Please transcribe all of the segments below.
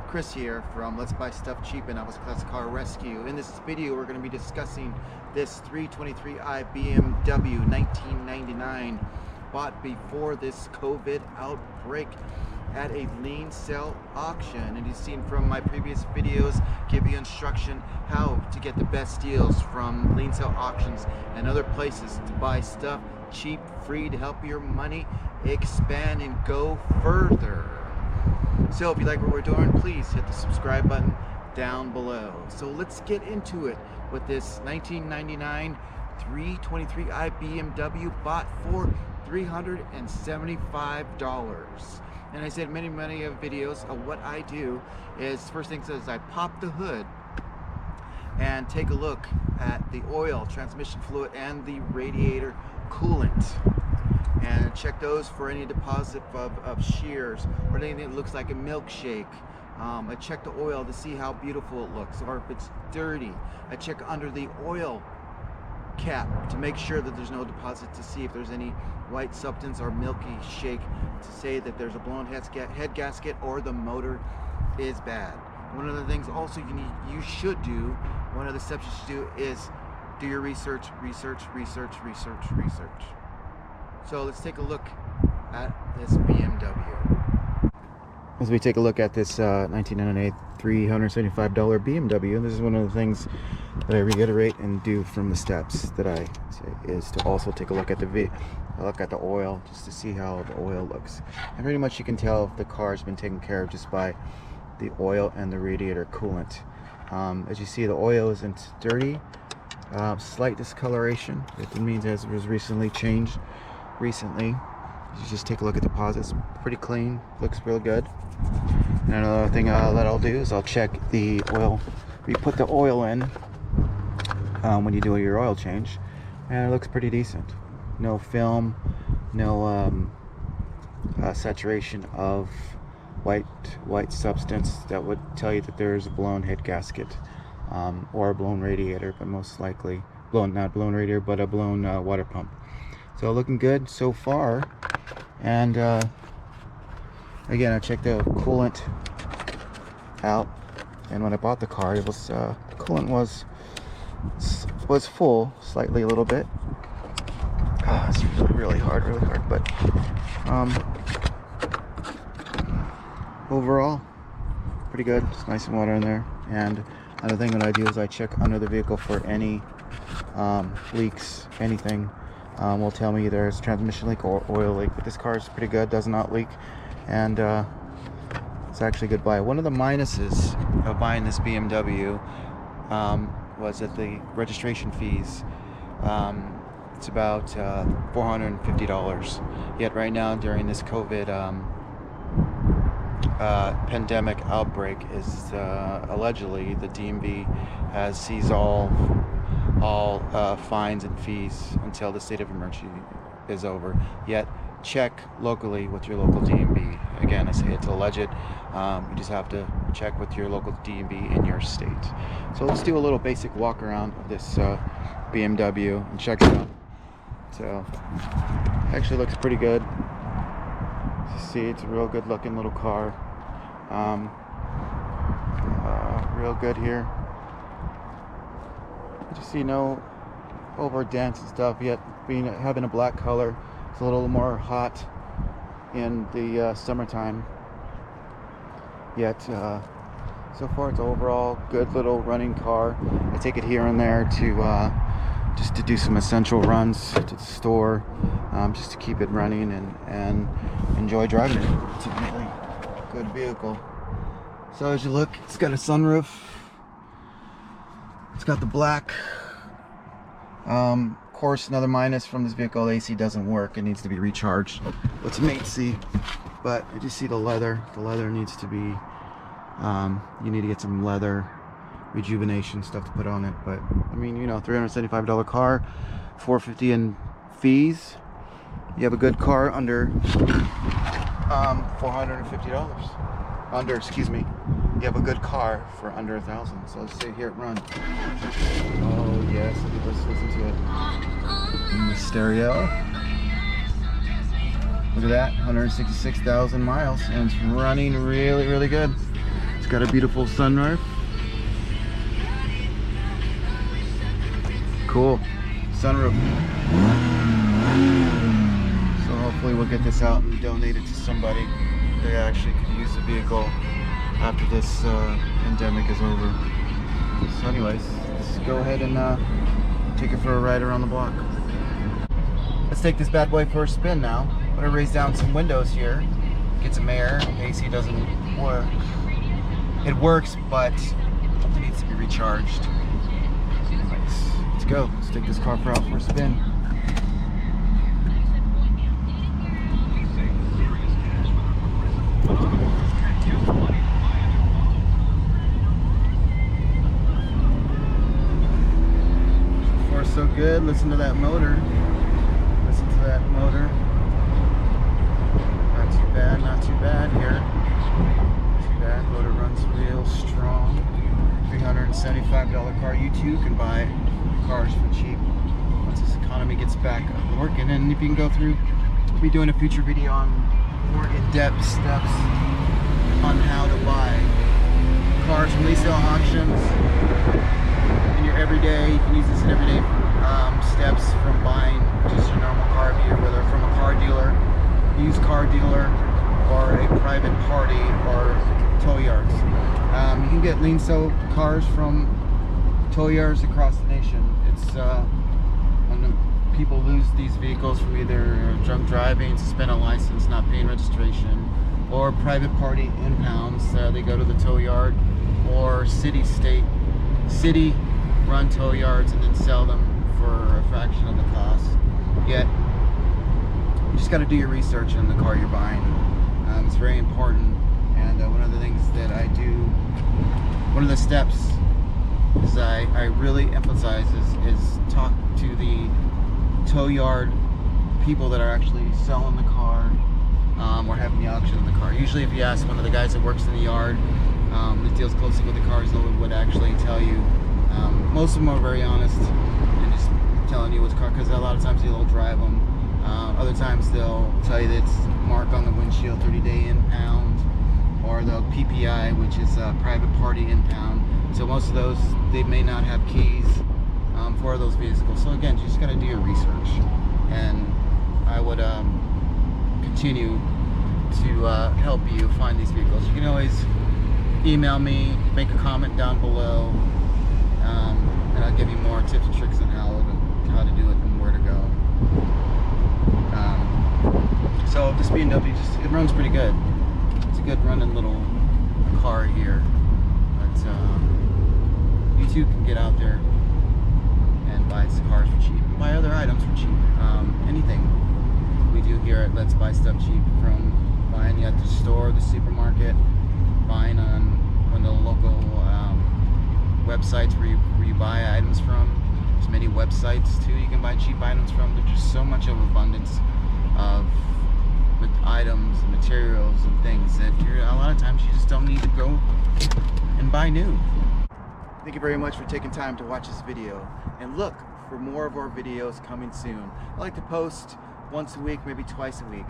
Chris here from Let's Buy Stuff Cheap and Alpha's Classic Car Rescue. In this video we're going to be discussing this 323i BMW 1999 bought before this COVID outbreak at a lien sale auction. And you've seen from my previous videos give you instruction how to get the best deals from lien sale auctions and other places to buy stuff cheap, free, to help your money expand and go further. So if you like what we're doing, please hit the subscribe button down below. So let's get into it with this 1999 323i BMW bought for $375. And I said many videos of what I do is, first thing is I pop the hood and take a look at the oil, transmission fluid, and the radiator coolant, and check those for any deposit of shears or anything that looks like a milkshake. I check the oil to see how beautiful it looks, or if it's dirty. I check under the oil cap to make sure that there's no deposit, to see if there's any white substance or milky shake to say that there's a blown head gasket or the motor is bad. One of the things also you should do, one of the steps you should do is do your research. So let's take a look at this BMW. As we take a look at this 1998 $375 BMW, and this is one of the things that I reiterate and do from the steps that I say, is to also take a look at the oil, just to see how the oil looks. And pretty much you can tell if the car has been taken care of just by the oil and the radiator coolant. As you see, the oil isn't dirty. Slight discoloration. It means it was recently changed. You just take a look at the deposits. Pretty clean, looks real good. And another thing that I'll do is I'll check the oil. You put the oil in when you do your oil change, and it looks pretty decent. No film, no saturation of white substance that would tell you that there's a blown head gasket or a blown radiator, but most likely not blown radiator, but a blown water pump. So looking good so far. And again, I checked the coolant out, and when I bought the car, it was the coolant was full, slightly, a little bit. It's really hard, but overall pretty good. It's nice and water in there. And another thing that I do is I check under the vehicle for any leaks. Anything will tell me there's a transmission leak or oil leak, but this car is pretty good, does not leak, and it's actually a good buy. One of the minuses of buying this BMW was that the registration fees, it's about $450. Yet right now, during this COVID pandemic outbreak, is allegedly the DMV has seized all fines and fees until the state of emergency is over. Yet check locally with your local DMV. Again, I say it's alleged. You just have to check with your local DMV in your state. So let's do a little basic walk around of this BMW and check it out. So actually looks pretty good. You see, it's a real good looking little car. Real good here. You see no over dents and stuff yet. Having a black color, it's a little more hot in the summertime. Yet so far it's overall good little running car. I take it here and there to just to do some essential runs to the store, just to keep it running and enjoy driving it. It's a really good vehicle. So as you look, it's got a sunroof. It's got the black. Of course, another minus from this vehicle, the AC doesn't work. It needs to be recharged. What's mate see? But you just see the leather. The leather needs to be, you need to get some leather rejuvenation stuff to put on it. But I mean, you know, $375 car, $450 in fees. You have a good car under $450. You have a good car for under $1,000. So let's see here it run. Oh yes, let's listen to it in the stereo. Look at that, 166,000 miles, and it's running really good. got a beautiful sunroof. Cool. Sunroof. So hopefully we'll get this out and donate it to somebody that actually could use the vehicle after this pandemic is over. So anyways, let's go ahead and take it for a ride around the block. Let's take this bad boy for a spin now. I'm gonna raise down some windows here. Get some air. AC doesn't work. It works, but it needs to be recharged. Anyways, let's go. Let's take this car out for a spin. So far, so good. Listen to that motor. Listen to that motor. Not too bad here. Not too bad. Motor runs real strong. $375 car. You too can buy cars for cheap once this economy gets back up and working. And if you can go through, we'll be doing a future video on more in-depth steps on how to buy cars from resale auctions in your everyday. You can use this in everyday steps from buying just your normal car here, whether from a car dealer, used car dealer, or a private party or tow yards. You can get lean sold cars from tow yards across the nation. It's when people lose these vehicles from either drunk driving, suspended license, not paying registration, or private party impounds. They go to the tow yard or city run tow yards and then sell them for a fraction of the cost. Yet you just got to do your research on the car you're buying. It's very important, and one of the things that I do, one of the steps is I really emphasize is talk to the tow yard people that are actually selling the car or having the auction of the car. Usually if you ask one of the guys that works in the yard that deals closely with the cars, they would actually tell you. Most of them are very honest and just telling you what's car, because a lot of times they'll drive them. Other times they'll tell you that it's marked on the windshield 30-day impound, or the PPI, which is a private party impound. So most of those, they may not have keys for those vehicles. So again, you just got to do your research, and I would continue to help you find these vehicles. You can always email me, make a comment down below, and I'll give you more tips and tricks on how to do it and where to go. So this BMW, it runs pretty good. It's a good running little car here. But you too can get out there and buy some cars for cheap, buy other items for cheap. Anything we do here at Let's Buy Stuff Cheap, from buying at the store, the supermarket, buying on one of the local websites where you buy items from. There's many websites too you can buy cheap items from. There's just so much of abundance of items and materials and things that a lot of times you just don't need to go and buy new. Thank you very much for taking time to watch this video, and look for more of our videos coming soon. I like to post once a week, maybe twice a week,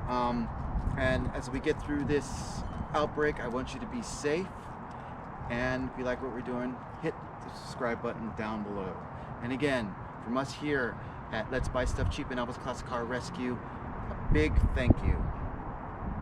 and as we get through this outbreak, I want you to be safe, and if you like what we're doing, hit the subscribe button down below. And again, from us here at Let's Buy Stuff Cheap and Elvis Classic Car Rescue, a big thank you